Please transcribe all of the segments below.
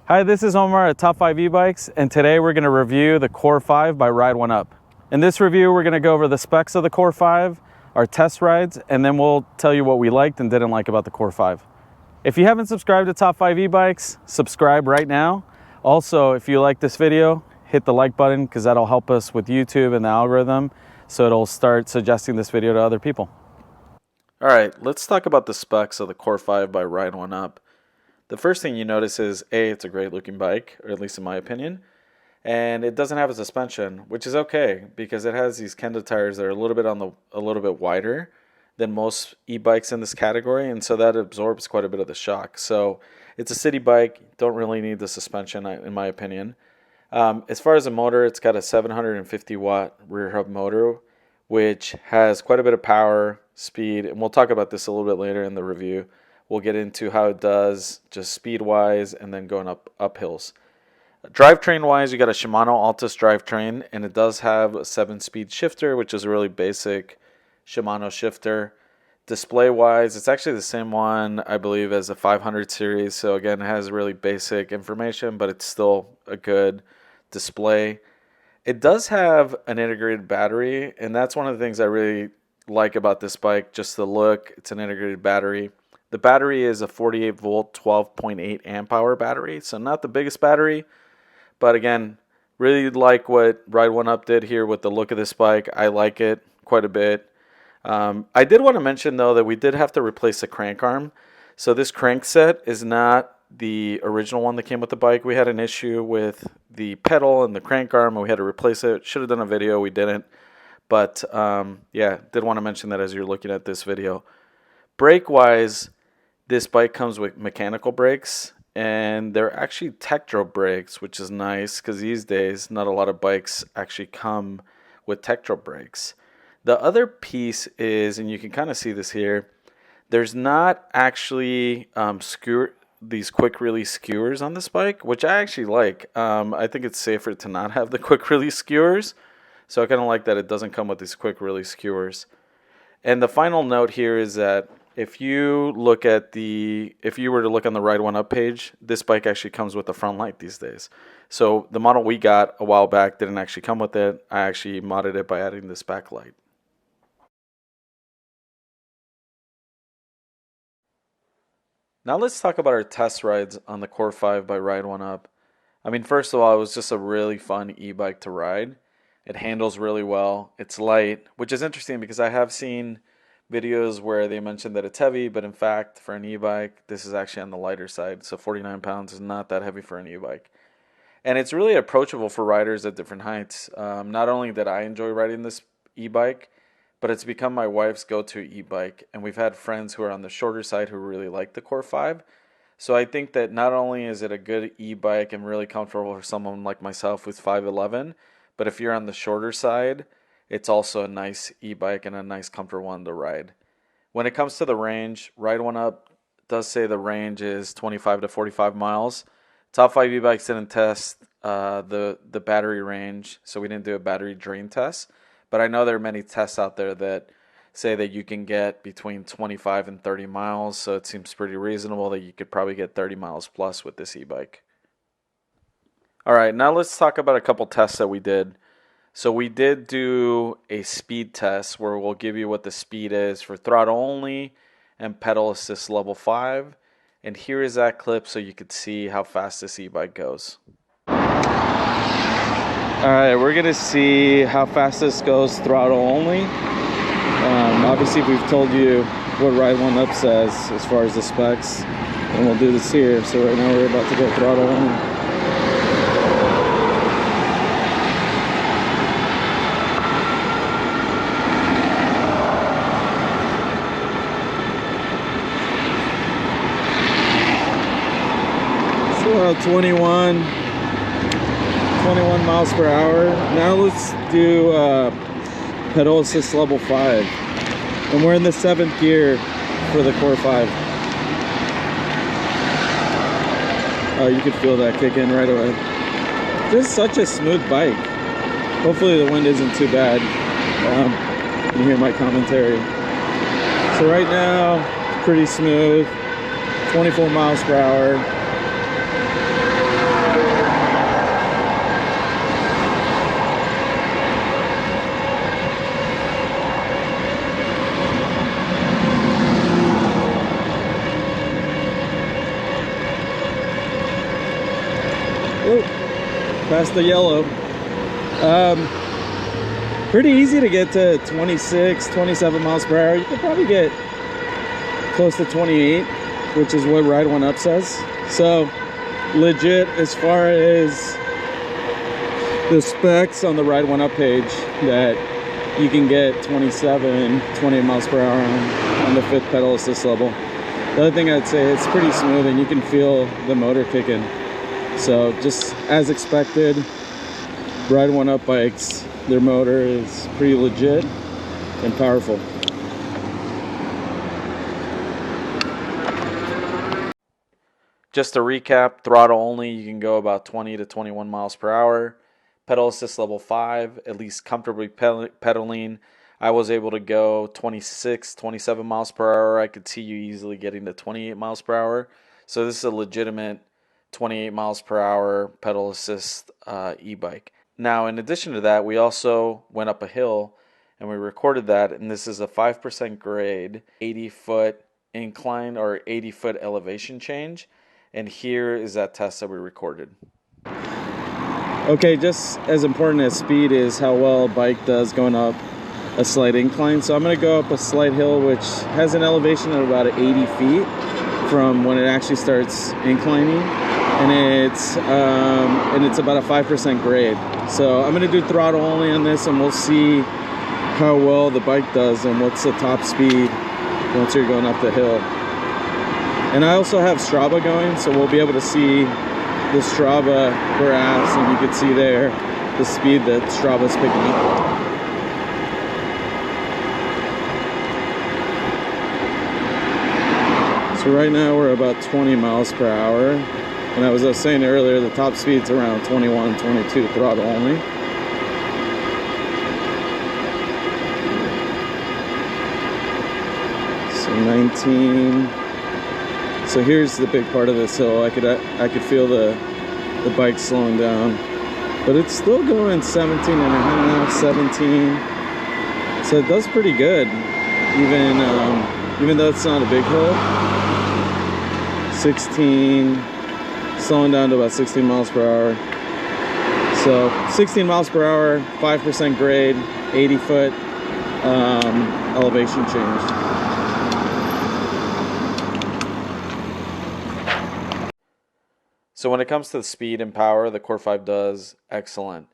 Hi, this is Omar at Top 5 E-Bikes, and today we're going to review the Core 5 by Ride1up. In this review, we're going to go over the specs of the Core 5, our test rides, and then we'll tell you what we liked and didn't like about the Core 5. If you haven't subscribed to Top 5 E-Bikes, subscribe right now. Also, if you like this video, hit the like button because that'll help us with YouTube and the algorithm, so it'll start suggesting this video to other people. All right, let's talk about the specs of the Core 5 by Ride1up. The first thing you notice is, A, it's a great looking bike, or at least in my opinion, and it doesn't have a suspension, which is okay because it has these Kenda tires that are a little bit wider than most e-bikes in this category, and so that absorbs quite a bit of the shock. So it's a city bike, don't really need the suspension in my opinion. As far as the motor, it's got a 750 watt rear hub motor, which has quite a bit of power, speed, and we'll talk about this a little bit later in the review. We'll get into how it does just speed-wise and then going up hills. Drivetrain-wise, you got a Shimano Altus drivetrain, and it does have a 7-speed shifter, which is a really basic Shimano shifter. Display-wise, it's actually the same one, I believe, as the 500 series. So again, it has really basic information, but it's still a good display. It does have an integrated battery, and that's one of the things I really like about this bike, just the look. It's an integrated battery. The battery is a 48 volt, 12.8 amp hour battery, so not the biggest battery, but again, really like what Ride1up did here with the look of this bike. I like it quite a bit. I did want to mention though that we did have to replace the crank arm. So this crank set is not the original one that came with the bike. We had an issue with the pedal and the crank arm, and we had to replace it. Should have done a video, we didn't. But yeah, did want to mention that as you're looking at this video. Brake-wise, this bike comes with mechanical brakes, and they're actually Tektro brakes, which is nice because these days not a lot of bikes actually come with Tektro brakes. The other piece is, and you can kind of see this here, there's not actually these quick release skewers on this bike, which I actually like. I think it's safer to not have the quick release skewers, so I kind of like that it doesn't come with these quick release skewers. And the final note here is that if you were to look on the Ride1up page, this bike actually comes with a front light these days. So the model we got a while back didn't actually come with it. I actually modded it by adding this backlight. Now let's talk about our test rides on the Core 5 by Ride1up. I mean, first of all, it was just a really fun e-bike to ride. It handles really well. It's light, which is interesting because I have seen videos where they mention that it's heavy, but in fact, for an e-bike, this is actually on the lighter side. So 49 pounds is not that heavy for an e-bike. And it's really approachable for riders at different heights. Not only that I enjoy riding this e-bike, but it's become my wife's go-to e-bike. And we've had friends who are on the shorter side who really like the Core 5. So I think that not only is it a good e-bike and really comfortable for someone like myself who's 5'11", but if you're on the shorter side, it's also a nice e-bike and a nice comfortable one to ride. When it comes to the range, Ride1up does say the range is 25 to 45 miles. Top 5 e-bikes didn't test the battery range, so we didn't do a battery drain test. But I know there are many tests out there that say that you can get between 25 and 30 miles, so it seems pretty reasonable that you could probably get 30 miles plus with this e-bike. All right, now let's talk about a couple tests that we did. So we did do a speed test where we'll give you what the speed is for throttle only and pedal assist level 5. And here is that clip so you could see how fast this e-bike goes. Alright, we're going to see how fast this goes throttle only. Obviously we've told you what Ride1up says as far as the specs. And we'll do this here. So right now we're about to go throttle only. So 21 miles per hour. Now let's do pedal assist level 5. And we're in the 7th gear for the Core 5. Oh, you can feel that kick in right away. Just such a smooth bike. Hopefully the wind isn't too bad. You can hear my commentary. So right now, pretty smooth. 24 miles per hour. Oh, past the yellow. Pretty easy to get to 26, 27 miles per hour. You could probably get close to 28, which is what Ride1up says. So legit as far as the specs on the Ride1up page, that you can get 27, 28 miles per hour on the 5th pedal assist level. The other thing I'd say, it's pretty smooth and you can feel the motor kicking. So just as expected, Ride1up bikes, their motor is pretty legit and powerful. Just to recap, throttle only, you can go about 20 to 21 miles per hour. Pedal assist level 5, at least comfortably pedaling. I was able to go 26, 27 miles per hour. I could see you easily getting to 28 miles per hour. So this is a legitimate 28 miles per hour pedal assist e-bike. Now, in addition to that, we also went up a hill and we recorded that, and this is a 5% grade, 80-foot incline or 80-foot elevation change. And here is that test that we recorded. Okay, just as important as speed is how well a bike does going up a slight incline. So I'm going to go up a slight hill which has an elevation of about 80 feet from when it actually starts inclining, and it's about a 5% grade. So I'm going to do throttle only on this, and we'll see how well the bike does and what's the top speed once you're going up the hill. And I also have Strava going, so we'll be able to see the Strava graphs, and you can see there the speed that Strava's picking up. So right now we're about 20 miles per hour, and as I was saying earlier, the top speed's around 21, 22 throttle only. So 19. So here's the big part of this hill. I could feel the bike slowing down, but it's still going 17 and a half, 17. So it does pretty good, even though it's not a big hill. 16, slowing down to about 16 miles per hour. So 16 miles per hour, 5% grade, 80-foot elevation change. So when it comes to the speed and power, the Core 5 does excellent.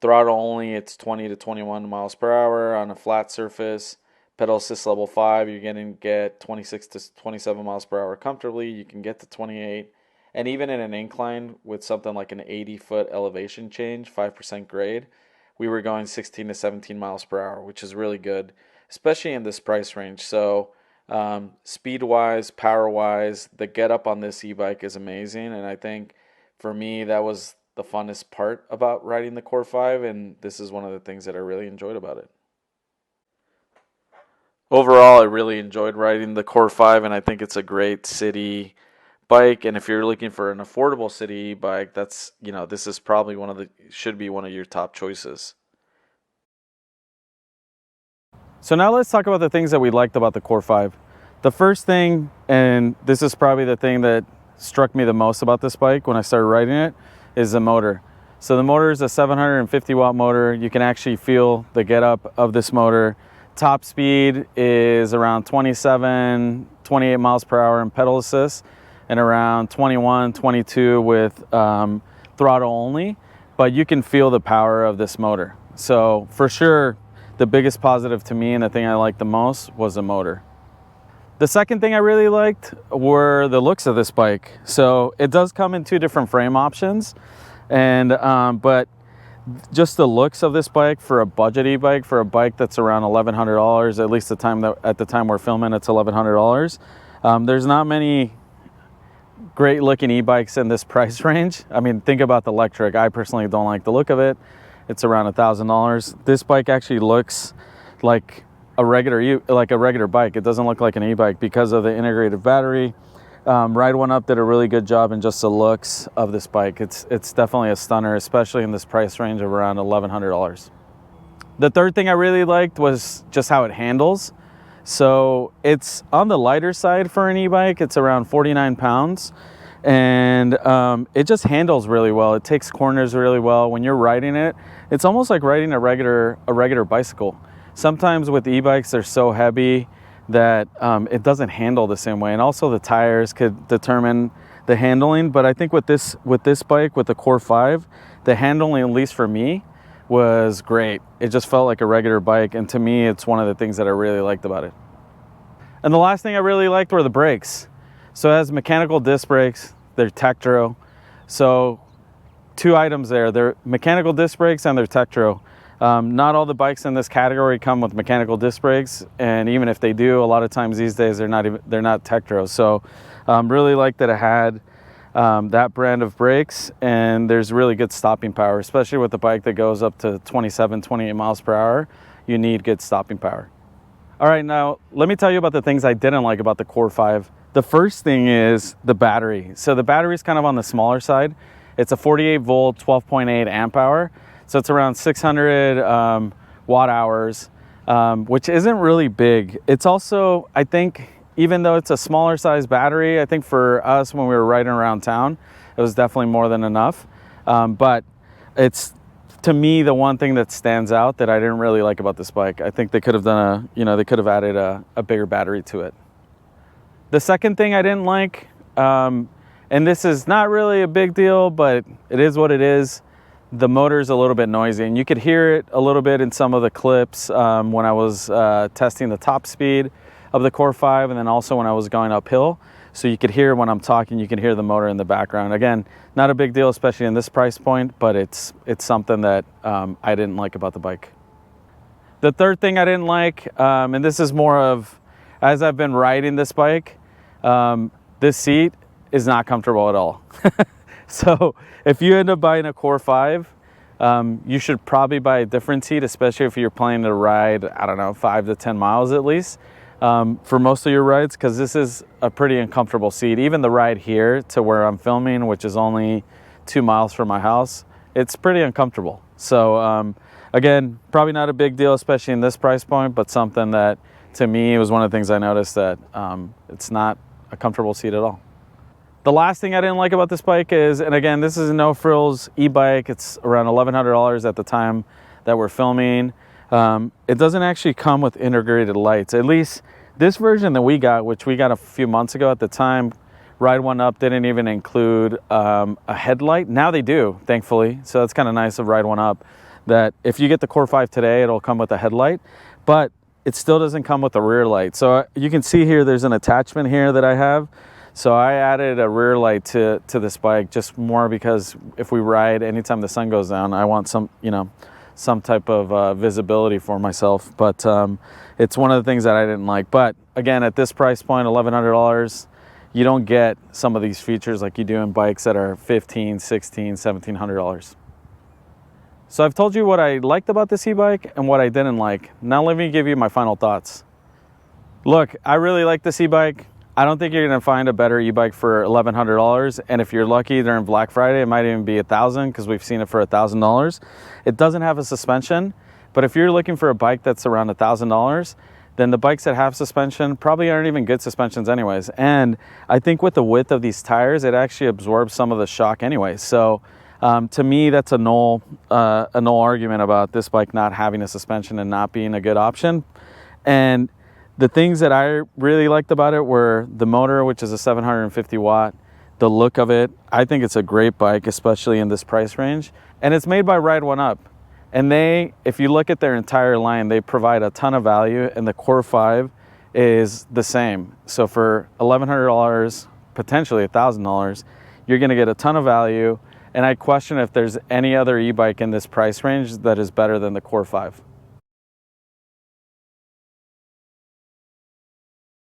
Throttle only, it's 20 to 21 miles per hour on a flat surface. Pedal assist level 5, you're going to get 26 to 27 miles per hour comfortably. You can get to 28. And even in an incline with something like an 80-foot elevation change, 5% grade, we were going 16 to 17 miles per hour, which is really good, especially in this price range. So speed-wise, power-wise, the get-up on this e-bike is amazing. And I think for me, that was the funnest part about riding the Core 5, and this is one of the things that I really enjoyed about it. Overall, I really enjoyed riding the Core 5, and I think it's a great city bike. And if you're looking for an affordable city bike, that's, this is probably should be one of your top choices. So now let's talk about the things that we liked about the Core 5. The first thing, and this is probably the thing that struck me the most about this bike when I started riding it, is the motor. So the motor is a 750 watt motor. You can actually feel the get up of this motor. Top speed is around 27, 28 miles per hour in pedal assist, and around 21, 22 with throttle only. But you can feel the power of this motor. So for sure, the biggest positive to me and the thing I liked the most was the motor. The second thing I really liked were the looks of this bike. So it does come in 2 different frame options, and but just the looks of this bike for a budget e-bike, for a bike that's around $1,100, at least at the time we're filming, it's $1,100. There's not many great looking e-bikes in this price range. I mean, think about the electric. I personally don't like the look of it. It's around $1,000. This bike actually looks like a regular bike. It doesn't look like an e-bike because of the integrated battery. Ride1up did a really good job in just the looks of this bike. It's definitely a stunner, especially in this price range of around $1,100. The third thing I really liked was just how it handles. So it's on the lighter side for an e-bike. It's around 49 pounds. and it just handles really well. It takes corners really well. When you're riding it, it's almost like riding a regular bicycle. Sometimes with e-bikes, they're so heavy that it doesn't handle the same way, and also the tires could determine the handling. But I think with this bike, with the Core 5, the handling, at least for me, was great. It just felt like a regular bike, and to me, it's one of the things that I really liked about it. And the last thing I really liked were the brakes. So it has mechanical disc brakes. They're Tektro. So 2 items there. They're mechanical disc brakes and they're Tektro. Not all the bikes in this category come with mechanical disc brakes, and even if they do, a lot of times these days they're not Tektro. So really like that it had that brand of brakes, and there's really good stopping power, especially with the bike that goes up to 27, 28 miles per hour. You need good stopping power. All right, now let me tell you about the things I didn't like about the Core 5. The first thing is the battery. So the battery is kind of on the smaller side. It's a 48 volt, 12.8 amp hour. So it's around 600 watt hours, which isn't really big. It's also, I think, even though it's a smaller size battery, I think for us when we were riding around town, it was definitely more than enough. But it's, to me, the one thing that stands out that I didn't really like about this bike. I think they could have done they could have added a bigger battery to it. The second thing I didn't like, and this is not really a big deal, but it is what it is. The motor's a little bit noisy, and you could hear it a little bit in some of the clips when I was testing the top speed of the Core 5, and then also when I was going uphill. So you could hear when I'm talking, you can hear the motor in the background. Again, not a big deal, especially in this price point, but it's something that I didn't like about the bike. The third thing I didn't like, and this is more of as I've been riding this bike, this seat is not comfortable at all. So if you end up buying a Core 5, you should probably buy a different seat, especially if you're planning to ride, I don't know, 5 to 10 miles at least for most of your rides, because this is a pretty uncomfortable seat. Even the ride here to where I'm filming, which is only 2 miles from my house, it's pretty uncomfortable. So again, probably not a big deal, especially in this price point, but something that to me was one of the things I noticed, that it's not a comfortable seat at all. The last thing I didn't like about this bike is, and again, this is a no frills e-bike. It's around $1,100 at the time that we're filming. It doesn't actually come with integrated lights. At least this version that we got, which we got a few months ago at the time, Ride1up didn't even include a headlight. Now they do, thankfully. So that's kind of nice of Ride1up, that if you get the Core 5 today, it'll come with a headlight, but it still doesn't come with a rear light. So you can see here, there's an attachment here that I have. So I added a rear light to this bike, just more because if we ride, anytime the sun goes down, I want some type of visibility for myself. But it's one of the things that I didn't like. But again, at this price point, $1,100, you don't get some of these features like you do in bikes that are $1,500, $1,600, $1,700. So I've told you what I liked about this e-bike and what I didn't like. Now let me give you my final thoughts. Look, I really like this e-bike. I don't think you're gonna find a better e-bike for $1,100, and if you're lucky during Black Friday, it might even be $1,000, because we've seen it for $1,000. It doesn't have a suspension, but if you're looking for a bike that's around $1,000, then the bikes that have suspension probably aren't even good suspensions anyways. And I think with the width of these tires, it actually absorbs some of the shock anyway. So to me, that's a null argument about this bike not having a suspension and not being a good option. And the things that I really liked about it were the motor, which is a 750 watt, the look of it. I think it's a great bike, especially in this price range. And it's made by Ride1up. And if you look at their entire line, they provide a ton of value, and the Core 5 is the same. So for $1,100, potentially $1,000, you're gonna get a ton of value. And I question if there's any other e-bike in this price range that is better than the Core 5.